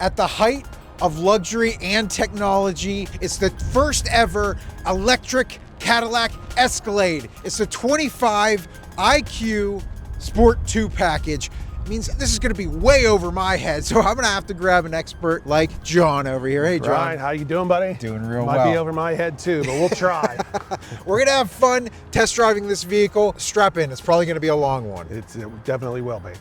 At the height of luxury and technology, it's the first ever electric Cadillac Escalade. It's the 25 IQ Sport 2 package. It means this is gonna be way over my head, so I'm gonna have to grab an expert like John over here. Hey, John. Ryan, how you doing, buddy? Doing real well. well. Might be over my head too, but we'll try. We're gonna have fun test driving this vehicle. Strap in, it's probably gonna be a long one. It definitely will be.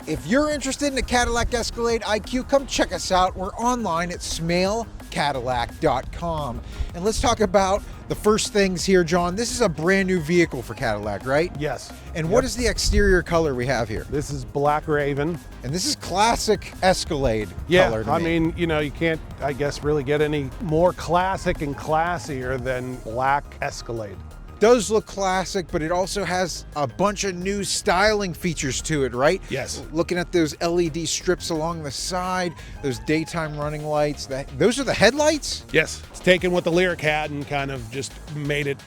If you're interested in the Cadillac Escalade IQ, come check us out. We're online at smailcadillac.com. And let's talk about the first things here, John. This is a brand new vehicle for Cadillac, right? Yes. And what is the exterior color we have here? This is Black Raven. And this is classic Escalade color to me. I mean, you know, you can't, I guess, really get any more classic and classier than Black Escalade. Does look classic, but it also has a bunch of new styling features to it, right? Yes. Looking at those LED strips along the side, those daytime running lights, those are the headlights? Yes. It's taken what the Lyric had and kind of just made it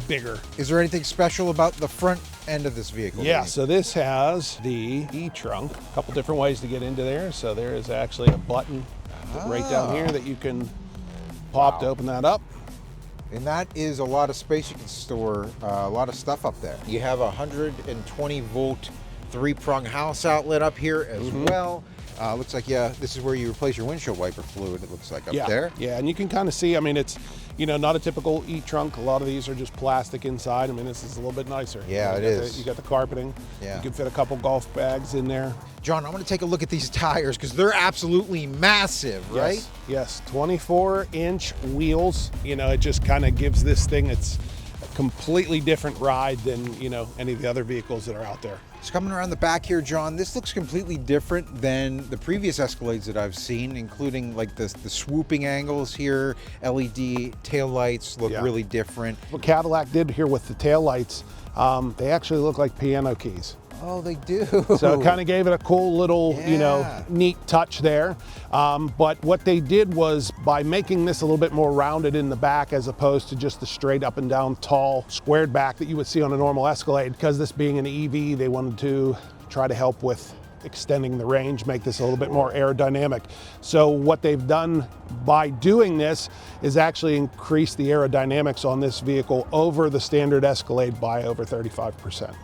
bigger. Is there anything special about the front end of this vehicle? Yeah, so this has the E-trunk, a couple different ways to get into there. So there is actually a button right down here that you can pop to open that up. And that is a lot of space. You can store a lot of stuff up there. You have a 120 volt 3-prong house outlet up here as well. Looks like, yeah, this is where you replace your windshield wiper fluid, it looks like up there. Yeah, and you can kind of see, I mean, it's, you know, not a typical E-trunk. A lot of these are just plastic inside. I mean, this is a little bit nicer. Yeah, it is. You got the carpeting. Yeah. You can fit a couple golf bags in there. John, I'm going to take a look at these tires because they're absolutely massive, right? Yes, 24-inch wheels. You know, it just kind of gives this thing its a completely different ride than, you know, any of the other vehicles that are out there. So coming around the back here, John, this looks completely different than the previous Escalades that I've seen, including like the swooping angles here, LED taillights look really different. What Cadillac did here with the taillights, they actually look like piano keys. Oh, they do. So it kind of gave it a cool little, you know, neat touch there. But what they did was, by making this a little bit more rounded in the back as opposed to just the straight up and down tall squared back that you would see on a normal Escalade, because this being an EV, they wanted to try to help with extending the range, make this a little bit more aerodynamic. So what they've done by doing this is actually increase the aerodynamics on this vehicle over the standard Escalade by over 35%.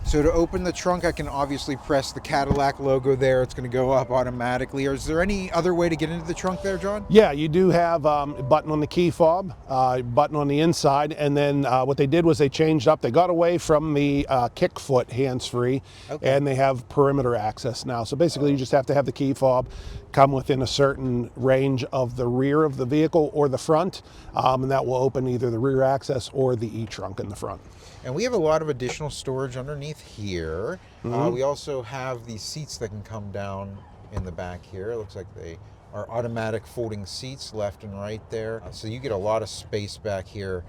So to open the trunk, I can obviously press the Cadillac logo there. It's going to go up automatically. Or is there any other way to get into the trunk there, John? Yeah, you do have a button on the key fob, button on the inside, and then what they did was they changed up. They got away from the kick foot hands-free, and they have perimeter access now. So basically, you just have to have the key fob come within a certain range of the rear of the vehicle or the front, and that will open either the rear access or the E-trunk in the front. And we have a lot of additional storage underneath here. We also have these seats that can come down in the back here. It looks like they are automatic folding seats left and right there. So you get a lot of space back here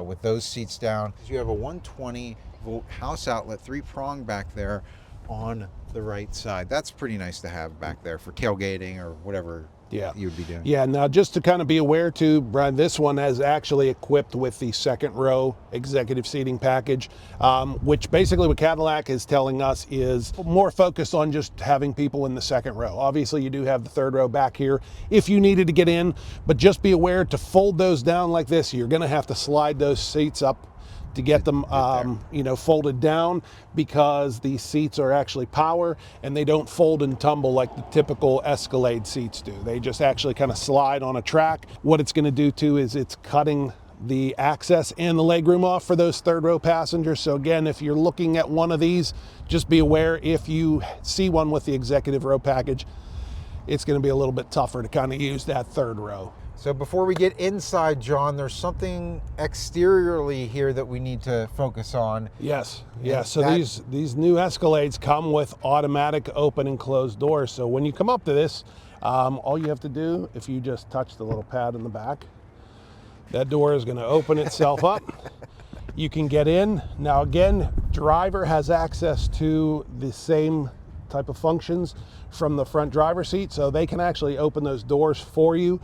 with those seats down. You have a 120 volt house outlet, 3-prong back there on the right side. That's pretty nice to have back there for tailgating or whatever you would be doing. Yeah, now just to kind of be aware too, Brian, this one is actually equipped with the second row executive seating package, which basically what Cadillac is telling us is more focused on just having people in the second row. Obviously you do have the third row back here if you needed to get in, but just be aware to fold those down like this. You're gonna have to slide those seats up to get them you know, folded down, because these seats are actually power and they don't fold and tumble like the typical Escalade seats do. They just actually kind of slide on a track. What it's going to do too is it's cutting the access and the legroom off for those third row passengers. So again, if you're looking at one of these, just be aware if you see one with the executive row package, it's going to be a little bit tougher to kind of use that third row. So before we get inside, John, there's something exteriorly here that we need to focus on. Yes, yes. So these new Escalades come with automatic open and close doors. So when you come up to this, all you have to do, if you just touch the little pad in the back, that door is going to open itself up. You can get in. Now again, driver has access to the same type of functions from the front driver's seat, so they can actually open those doors for you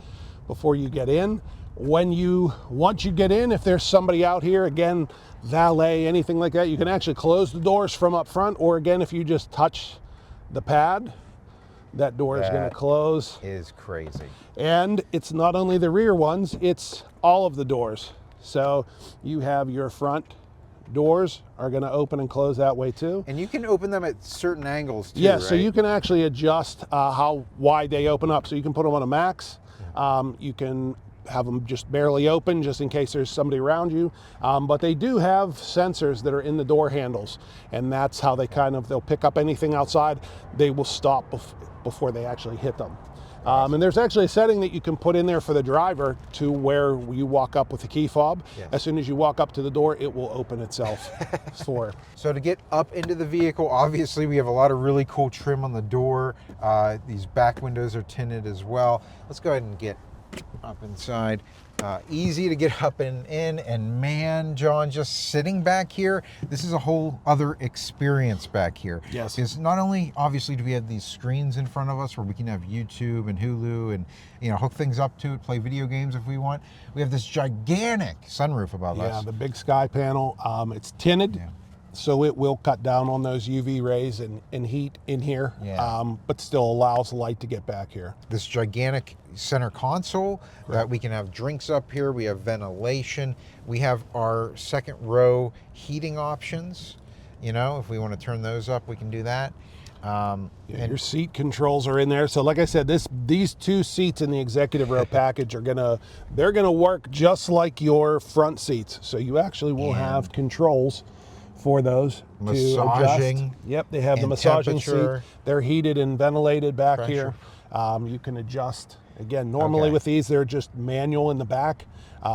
before you get in. Once you get in, if there's somebody out here, again, valet, anything like that, you can actually close the doors from up front, or again, if you just touch the pad, That door is going to That close. is crazy. And it's not only the rear ones, it's all of the doors. So you have your front doors are going to open and close that way too. And you can open them at certain angles too, Yeah, right? so you can actually adjust how wide they open up. So you can put them on a max. You can have them just barely open just in case there's somebody around you. But they do have sensors that are in the door handles, and that's how they they'll pick up anything outside. They will stop before they actually hit them. And there's actually a setting that you can put in there for the driver to where you walk up with the key fob. Yes. As soon as you walk up to the door, it will open itself for. So to get up into the vehicle, obviously we have a lot of really cool trim on the door. These back windows are tinted as well. Let's go ahead and get up inside. Easy to get up and in, and man, John, just sitting back here, this is a whole other experience back here. Yes. Because not only obviously do we have these screens in front of us where we can have YouTube and Hulu and hook things up to it, play video games if we want. We have this gigantic sunroof above us. Yeah, the big sky panel. It's tinted. Yeah. So it will cut down on those UV rays and heat in here, Yeah. but still allows light to get back here. This gigantic center console that we can have drinks up here. We have ventilation. We have our second row heating options. If we want to turn those up, we can do that. And your seat controls are in there. So like I said, these two seats in the executive row package they're gonna work just like your front seats. So you actually will have controls for those massaging. to adjust. Yep, they have the and massaging temperature. seat. They're heated and ventilated back Pressure. here. You can adjust. Again, normally with these, they're just manual in the back,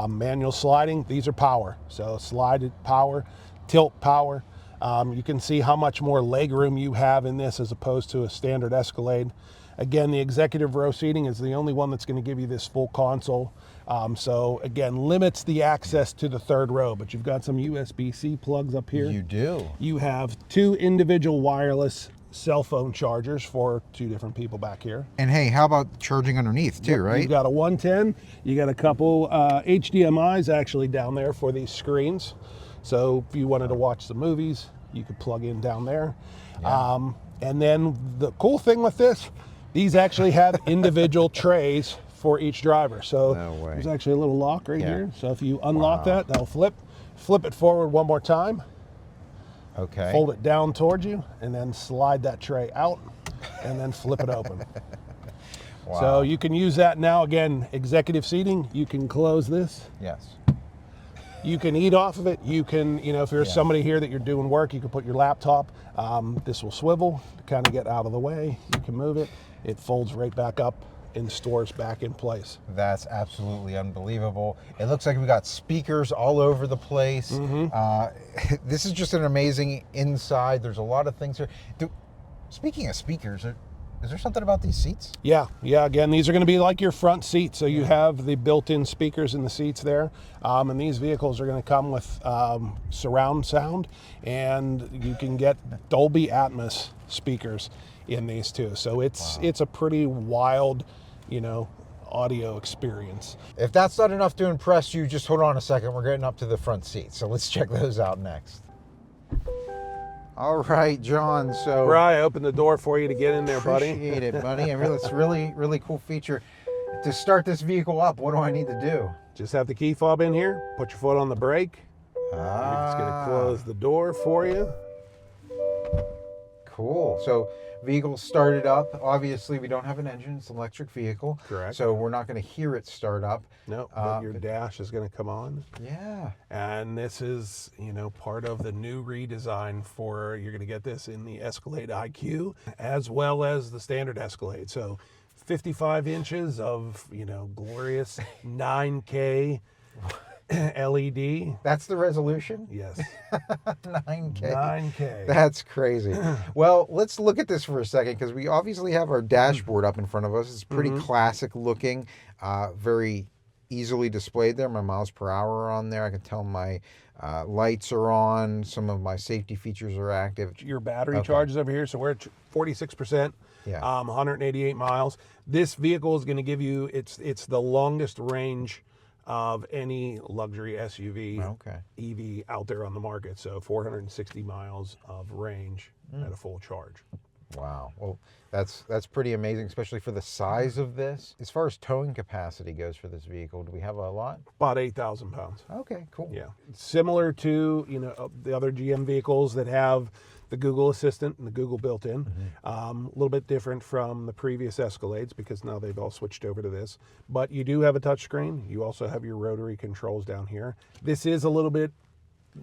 manual sliding. These are power. So slide power, tilt power. You can see how much more leg room you have in this as opposed to a standard Escalade. Again, the executive row seating is the only one that's going to give you this full console. So again, limits the access to the third row, but you've got some USB-C plugs up here. You do. You have two individual wireless cell phone chargers for two different people back here. And hey, how about charging underneath too, right? You've got a 110. You got a couple HDMI's actually down there for these screens. So if you wanted to watch the movies, you could plug in down there. Yeah. And then the cool thing with this, these actually have individual trays for each driver. So No way. there's actually a little lock right here. So if you unlock that, that'll flip it forward one more time, Okay. fold it down towards you, and then slide that tray out and then flip it open. Wow. So you can use that now. Again, executive seating, you can close this. Yes. You can eat off of it. You can, if there's somebody here that you're doing work, you can put your laptop. This will swivel to kind of get out of the way. You can move it. It folds right back up and stores back in place. That's absolutely unbelievable. It looks like we got speakers all over the place. This is just an amazing inside. There's a lot of things here. Speaking of speakers, is there something about these seats? Yeah. Again, these are going to be like your front seats. So you have the built-in speakers in the seats there. And these vehicles are going to come with surround sound, and you can get Dolby Atmos speakers in these too. So it's a pretty wild, audio experience. If that's not enough to impress you, just hold on a second. We're getting up to the front seats. So let's check those out next. All right, John. So Brian, I opened the door for you to get in there, buddy. appreciate it, buddy. And it's really, really cool feature. To start this vehicle up, what do I need to do? Just have the key fob in here, put your foot on the brake. It's going to close the door for you. Cool. So vehicle started up. Obviously, we don't have an engine. It's an electric vehicle. Correct. So we're not going to hear it start up. No, but your dash is going to come on. Yeah. And this is, part of the new redesign you're going to get this in the Escalade IQ as well as the standard Escalade. So 55 inches of, glorious 9K LED. That's the resolution? Yes. 9K. 9K. That's crazy. Well, let's look at this for a second because we obviously have our dashboard up in front of us. It's pretty classic looking, very easily displayed there. My miles per hour are on there. I can tell my lights are on. Some of my safety features are active. Your battery charge is over here. So we're at 46%. Yeah. 188 miles. This vehicle is going to give you, it's the longest range of any luxury SUV EV out there on the market. So 460 miles of range at a full charge. Wow. Well, that's pretty amazing, especially for the size of this. As far as towing capacity goes for this vehicle, do we have a lot? About 8,000 pounds. Okay, cool. Yeah. Similar to, the other GM vehicles that have the Google Assistant and the Google built in. A little bit different from the previous Escalades because now they've all switched over to this. But you do have a touchscreen. You also have your rotary controls down here. This is a little bit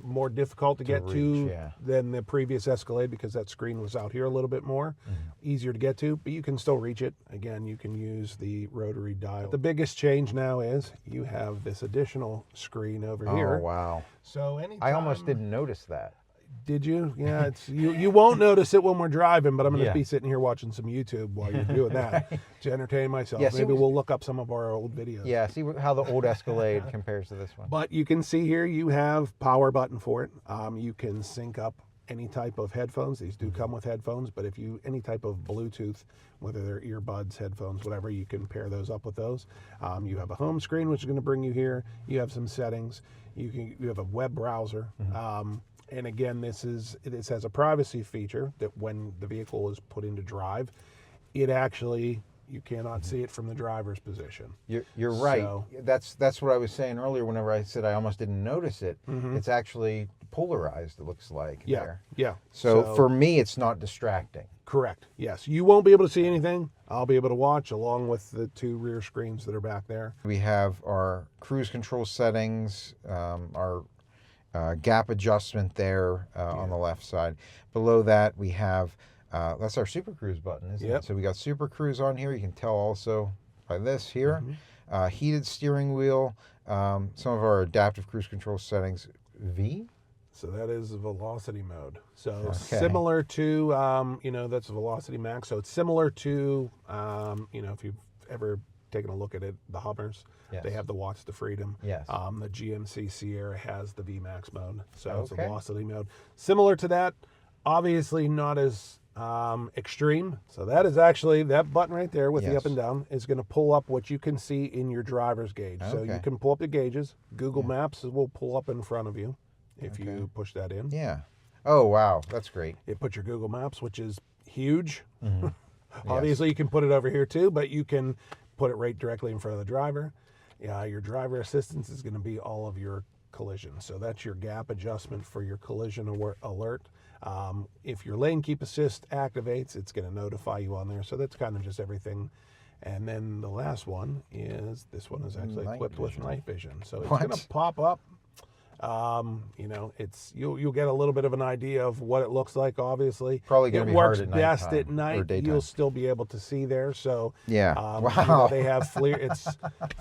more difficult to get reach, to yeah. than the previous Escalade because that screen was out here a little bit more. Easier to get to, but you can still reach it. Again, you can use the rotary dial. The biggest change now is you have this additional screen over here. Oh, wow. So anytime, I almost didn't notice that. Did you? Yeah, it's you won't notice it when we're driving, but I'm going to Yeah. be sitting here watching some YouTube while you're doing that to entertain myself. Yeah, Maybe we'll look up some of our old videos. Yeah, see how the old Escalade compares to this one. But you can see here you have power button for it. You can sync up any type of headphones. These do come with headphones, but if you any type of Bluetooth, whether they're earbuds, headphones, whatever, you can pair those up with those. You have a home screen, which is going to bring you here. You have some settings. You have a web browser. And again, this has a privacy feature that when the vehicle is put into drive, it actually, you cannot see it from the driver's position. You're right. So- That's what I was saying earlier whenever I said I almost didn't notice it. It's actually polarized, it looks like. Yeah, there. yeah. So for me, it's not distracting. Correct. Yes. You won't be able to see anything. I'll be able to watch along with the two rear screens that are back there. We have our cruise control settings, our gap adjustment there on the left side. Below that, we have, that's our Super Cruise button, isn't Yep. it? So we got Super Cruise on here. You can tell also by this here. Heated steering wheel, some of our adaptive cruise control settings. V? So that is velocity mode. So Okay. similar to, that's velocity max. So it's similar to, if you've ever taken a look at it, the Hummers, Yes. they have the Watts to Freedom. Yes. The GMC Sierra has the VMAX mode. So it's a Okay. velocity mode. Similar to that, obviously not as extreme. So that is actually, that button right there with the Yes. up and down is going to pull up what you can see in your driver's gauge. So you Okay. can pull up the gauges. Google Maps will pull up in front of you if Okay. you push that in. Yeah. Oh, wow. That's great. It puts your Google Maps, which is huge. Obviously, you can put it over here too, but you can put it right directly in front of the driver. Your driver assistance is going to be all of your collisions. So that's your gap adjustment for your collision alert. If your lane keep assist activates, it's going to notify you on there. So that's kind of just everything. And then the last one is, this one is actually Night equipped with vision. night vision. So it's What? going to pop up. You'll get a little bit of an idea of what it looks like. Obviously, Probably gonna it be works hard at best nighttime at or night. daytime. You'll still be able to see there. So Yeah. wow, they have FLIR. It's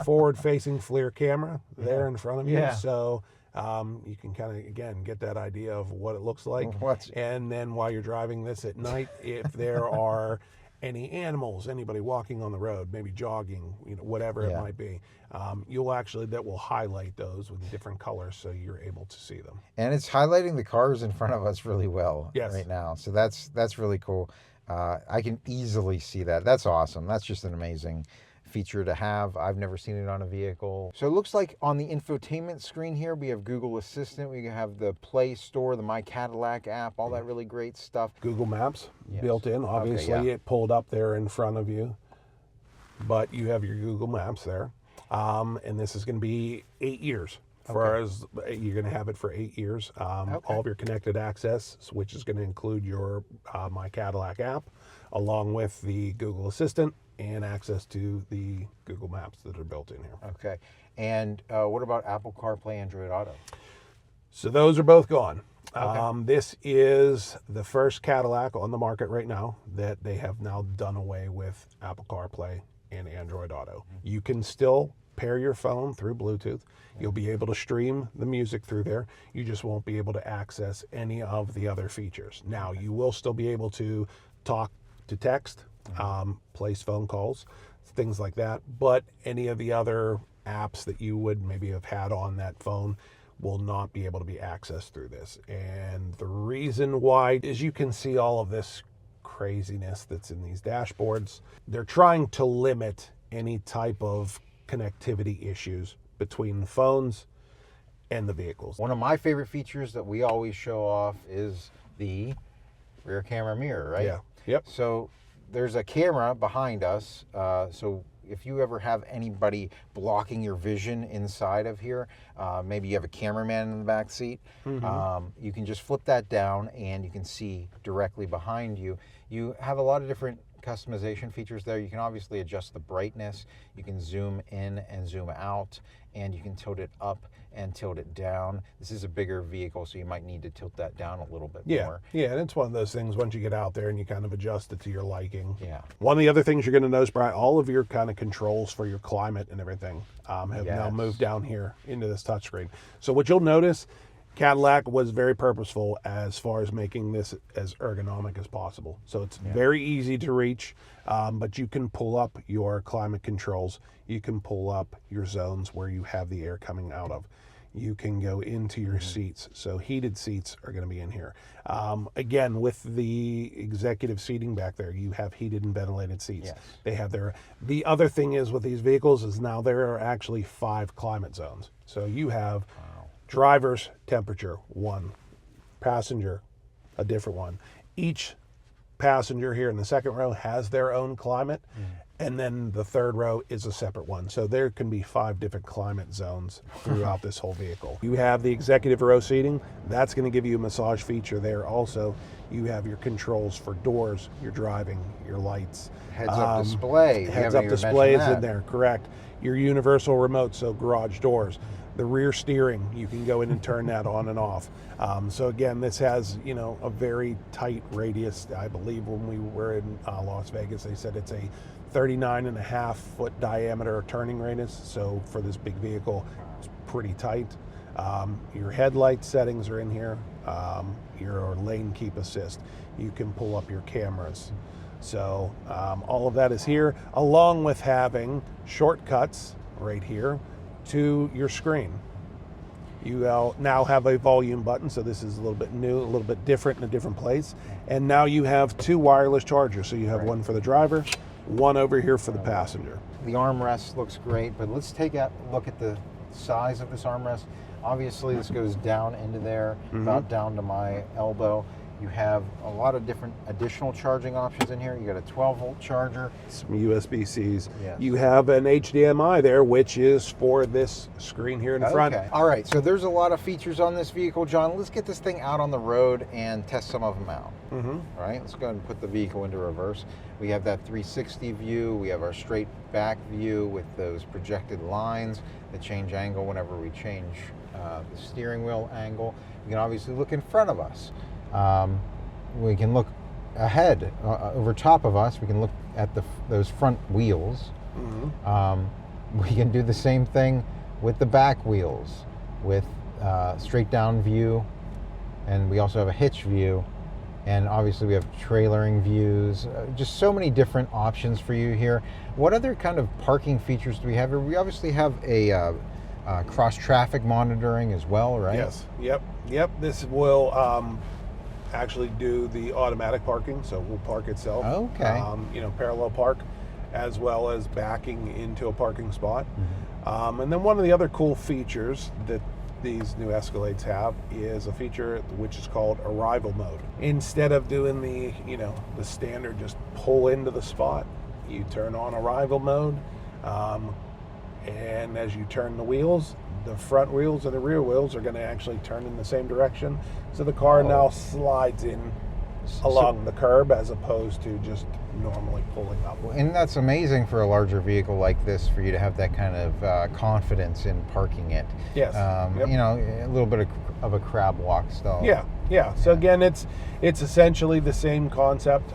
forward-facing FLIR camera there in front of you. Yeah. So you can kind of again get that idea of what it looks like. And then while you're driving this at night, if there are any animals, anybody walking on the road, maybe jogging, whatever it might be, that will highlight those with different colors so you're able to see them. And it's highlighting the cars in front of us really well right now. So that's really cool. I can easily see that. That's awesome. That's just an amazing feature to have. I've never seen it on a vehicle. So it looks like on the infotainment screen here, we have Google Assistant, we have the Play Store, the My Cadillac app, all that really great stuff. Google Maps Yes. built in. Obviously, Okay, yeah. it pulled up there in front of you, but you have your Google Maps there. And this is going to be 8 years. As you're going to have it for 8 years. All of your connected access, which is going to include your My Cadillac app, along with the Google Assistant and access to the Google Maps that are built in here. Okay. And what about Apple CarPlay, Android Auto? So those are both gone. This is the first Cadillac on the market right now that they have now done away with Apple CarPlay and Android Auto. You can still pair your phone through Bluetooth. You'll be able to stream the music through there. You just won't be able to access any of the other features. Now, you will still be able to talk to text, place phone calls, things like that. But any of the other apps that you would maybe have had on that phone will not be able to be accessed through this. And the reason why is you can see all of this craziness that's in these dashboards. They're trying to limit any type of connectivity issues between the phones and the vehicles. One of my favorite features that we always show off is the rear camera mirror, right? Yeah. Yep. So there's a camera behind us. So if you ever have anybody blocking your vision inside of here, maybe you have a cameraman in the back seat, you can just flip that down and you can see directly behind you. You have a lot of different customization features there. You can obviously adjust the brightness, you can zoom in and zoom out, and you can tilt it up and tilt it down. This is a bigger vehicle, so you might need to tilt that down a little bit more. Yeah, and it's one of those things once you get out there and you kind of adjust it to your liking. Yeah. One of the other things you're going to notice, Brian, all of your kind of controls for your climate and everything have now moved down here into this touchscreen. So what you'll notice, Cadillac was very purposeful as far as making this as ergonomic as possible. So it's very easy to reach, but you can pull up your climate controls. You can pull up your zones where you have the air coming out of. You can go into your seats. So heated seats are going to be in here. Again, with the executive seating back there, you have heated and ventilated seats. Yes. They have their, the other thing is with these vehicles is now there are actually 5 climate zones. So you have driver's temperature, 1. Passenger, a different one. Each passenger here in the second row has their own climate, and then the third row is a separate one. So there can be 5 different climate zones throughout this whole vehicle. You have the executive row seating. That's going to give you a massage feature there. Also, you have your controls for doors, your driving, your lights. Heads-up display. Heads-up display is in there, correct. Your universal remote, so garage doors. The rear steering, you can go in and turn that on and off. So again, this has, you know, a very tight radius. I believe when we were in Las Vegas, they said it's a 39.5-foot diameter turning radius. So for this big vehicle, it's pretty tight. Your headlight settings are in here. Your lane keep assist. You can pull up your cameras. So all of that is here, along with having shortcuts right here to your screen. You now have a volume button, so this is a little bit new, a little bit different in a different place. And now you have 2 wireless chargers. So you have one for the driver, one over here for the passenger. The armrest looks great, but let's take a look at the size of this armrest. Obviously, this goes down into there, about down to my elbow. You have a lot of different additional charging options in here. You got a 12-volt charger. Some USB-Cs. Yes. You have an HDMI there, which is for this screen here in front. All right, so there's a lot of features on this vehicle, John. Let's get this thing out on the road and test some of them out. All right, let's go ahead and put the vehicle into reverse. We have that 360 view. We have our straight back view with those projected lines that change angle whenever we change the steering wheel angle. We can obviously look in front of us. We can look ahead, over top of us. We can look at those front wheels. We can do the same thing with the back wheels, with straight down view, and we also have a hitch view, and obviously we have trailering views. Just so many different options for you here. What other kind of parking features do we have here? We obviously have a cross traffic monitoring as well, right? Yes. Yep. This will actually do the automatic parking, so we'll park itself. Okay. You know, parallel park, as well as backing into a parking spot. And then one of the other cool features that these new Escalades have is a feature which is called arrival mode. Instead of doing the standard just pull into the spot, you turn on arrival mode, and as you turn the wheels, the front wheels and the rear wheels are going to actually turn in the same direction. So the car now slides in along the curb as opposed to just normally pulling up. And that's amazing for a larger vehicle like this, for you to have that kind of confidence in parking it. Yes. You know, a little bit of a crab walk style. Yeah. So again, it's essentially the same concept.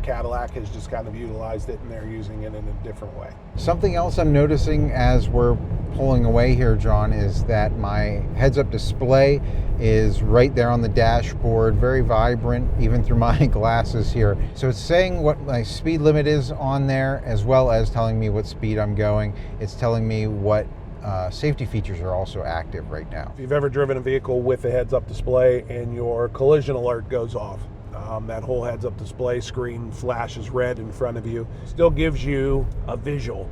Cadillac has just kind of utilized it, and they're using it in a different way. Something else I'm noticing as we're pulling away here, John, is that my heads-up display is right there on the dashboard, very vibrant, even through my glasses here. So it's saying what my speed limit is on there, as well as telling me what speed I'm going. It's telling me what safety features are also active right now. If you've ever driven a vehicle with a heads-up display and your collision alert goes off, that whole heads-up display screen flashes red in front of you. Still gives you a visual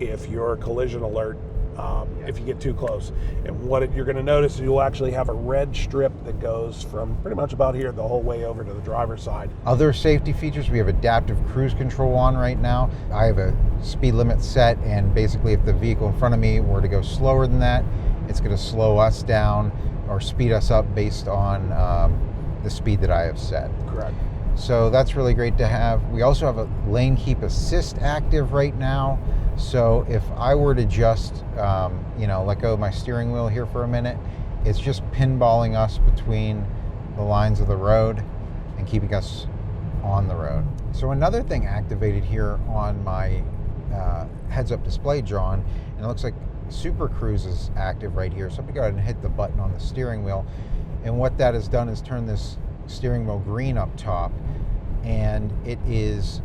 if your collision alert if you get too close. And what you're going to notice is you'll actually have a red strip that goes from pretty much about here the whole way over to the driver's side. Other safety features, we have adaptive cruise control on right now. I have a speed limit set, and basically if the vehicle in front of me were to go slower than that, it's going to slow us down or speed us up based on the speed that I have set. Correct. So that's really great to have. We also have a lane keep assist active right now. So if I were to just, let go of my steering wheel here for a minute, it's just pinballing us between the lines of the road and keeping us on the road. So another thing activated here on my heads-up display, John, and it looks like Super Cruise is active right here. So I'm going to go ahead and hit the button on the steering wheel. And what that has done is turn this steering wheel green up top, and it is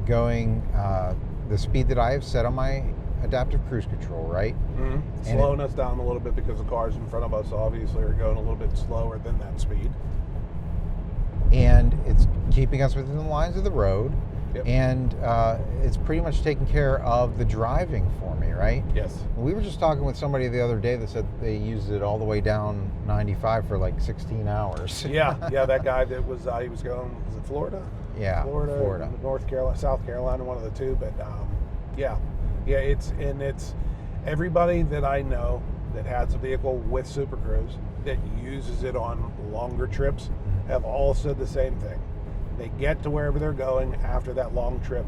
going the speed that I have set on my adaptive cruise control, right? Mm-hmm. Slowing us down a little bit because the cars in front of us obviously are going a little bit slower than that speed. And it's keeping us within the lines of the road. Yep. And it's pretty much taking care of the driving for me, right? Yes. We were just talking with somebody the other day that said they used it all the way down 95 for like 16 hours. Yeah, that guy that was, he was going, was it Florida? Yeah, Florida. North Carolina, South Carolina, one of the two. But it's everybody that I know that has a vehicle with Super Cruise that uses it on longer trips have all said the same thing. They get to wherever they're going after that long trip,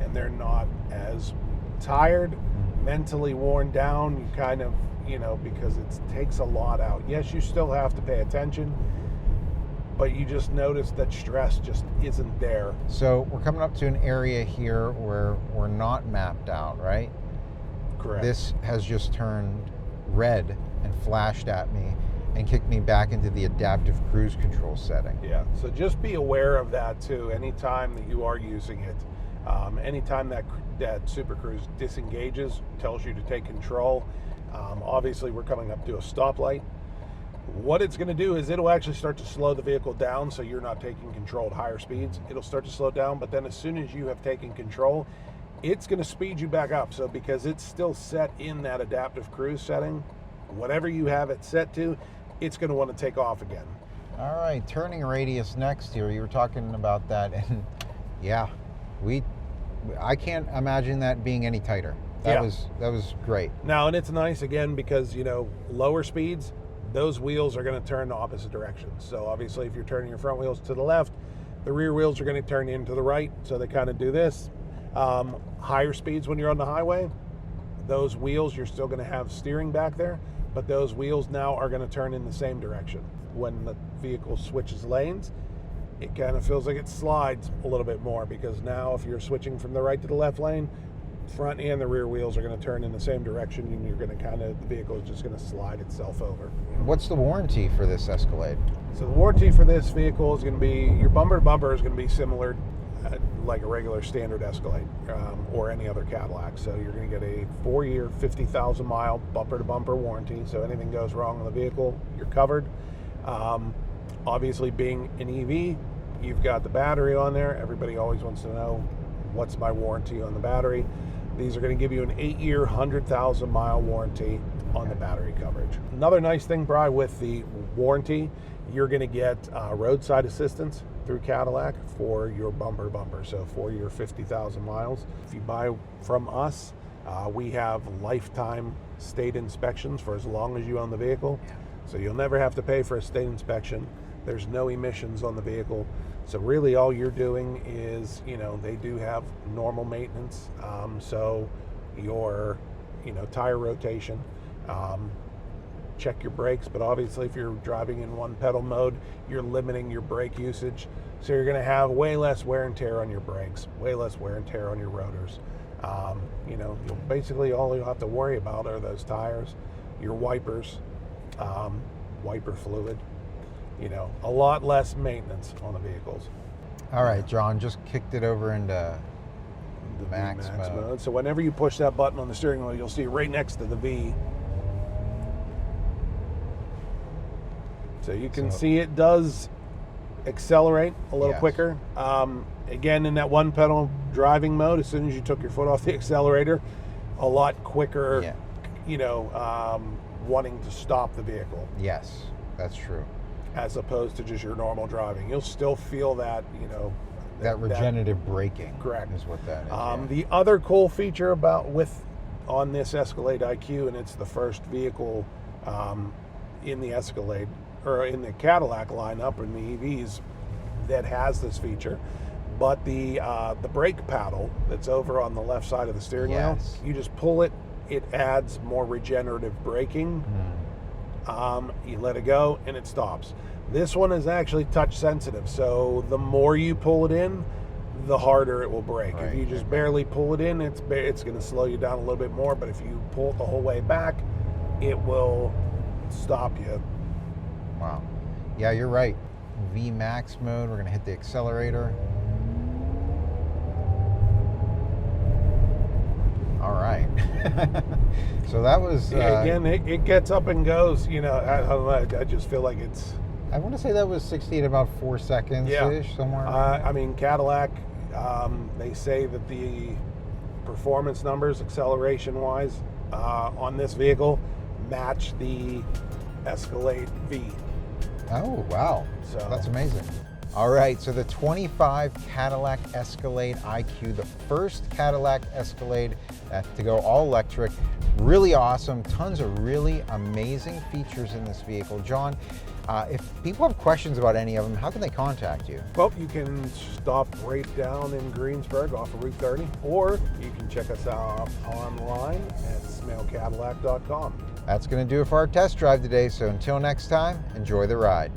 and they're not as tired, mentally worn down. You kind of, because it takes a lot out. Yes, you still have to pay attention, but you just notice that stress just isn't there. So we're coming up to an area here where we're not mapped out, right? Correct. This has just turned red and flashed at me and kicked me back into the adaptive cruise control setting. Yeah, so just be aware of that too. Anytime that you are using it, anytime that Super Cruise disengages, tells you to take control. Obviously, we're coming up to a stoplight. What it's going to do is it'll actually start to slow the vehicle down, so you're not taking control at higher speeds. It'll start to slow down, but then as soon as you have taken control, it's going to speed you back up. So because it's still set in that adaptive cruise setting, whatever you have it set to, it's going to want to take off again. All right, turning radius next here. You were talking about that, and yeah, I can't imagine that being any tighter. That was great. Now, and it's nice again because lower speeds, those wheels are going to turn the opposite direction. So obviously, if you're turning your front wheels to the left, the rear wheels are going to turn into the right. So they kind of do this. Higher speeds when you're on the highway, those wheels, you're still going to have steering back there, but those wheels now are going to turn in the same direction. When the vehicle switches lanes, it kind of feels like it slides a little bit more, because now if you're switching from the right to the left lane, front and the rear wheels are going to turn in the same direction, and you're going to the vehicle is just going to slide itself over. What's the warranty for this Escalade? So the warranty for this vehicle is going to be, your bumper to bumper is going to be similar like a regular standard Escalade or any other Cadillac. So you're going to get a 4-year, 50,000 mile bumper to bumper warranty. So anything goes wrong on the vehicle, you're covered. Obviously, being an EV, you've got the battery on there. Everybody always wants to know, what's my warranty on the battery? These are going to give you an 8-year, 100,000 mile warranty on the battery coverage. Another nice thing, Bri, with the warranty, you're going to get roadside assistance through Cadillac for your bumper to bumper. So for your 50,000 miles, if you buy from us, we have lifetime state inspections for as long as you own the vehicle. So you'll never have to pay for a state inspection. There's no emissions on the vehicle. So really all you're doing is, they do have normal maintenance. So your, tire rotation, check your brakes, but obviously if you're driving in one pedal mode, you're limiting your brake usage. So you're going to have way less wear and tear on your brakes, way less wear and tear on your rotors. Basically all you'll have to worry about are those tires, your wipers, wiper fluid, a lot less maintenance on the vehicles. All right, John, just kicked it over into the max mode. So whenever you push that button on the steering wheel, you'll see right next to the V. So you can see it does accelerate a little quicker. Again, in that one pedal driving mode, as soon as you took your foot off the accelerator, a lot quicker wanting to stop the vehicle, Yes, that's true. as opposed to just your normal driving. You'll still feel that, That regenerative braking, Correct. is what that is. Yeah. The other cool feature on this Escalade IQ, and it's the first vehicle in the Escalade or in the Cadillac lineup in the EVs that has this feature. But the brake paddle that's over on the left side of the steering wheel, Yes. you just pull it. It adds more regenerative braking. You let it go and it stops. This one is actually touch sensitive, so the more you pull it in, the harder it will brake. Right. If you just barely pull it in, it's going to slow you down a little bit more. But if you pull it the whole way back, it will stop you. Wow. Yeah, you're right. VMAX mode, we're going to hit the accelerator. All right. So that was... Again, it gets up and goes. I don't know, I just feel like it's... I want to say that was 60 in about 4 seconds-ish, somewhere. Cadillac, they say that the performance numbers, acceleration-wise, on this vehicle match the Escalade V. Oh, wow. So That's amazing. All right, so the 25 Cadillac Escalade IQ, the first Cadillac Escalade to go all electric. Really awesome, tons of really amazing features in this vehicle. John, if people have questions about any of them, how can they contact you? Well, you can stop right down in Greensburg off of Route 30, or you can check us out online at smailcadillac.com. That's going to do it for our test drive today, so until next time, enjoy the ride.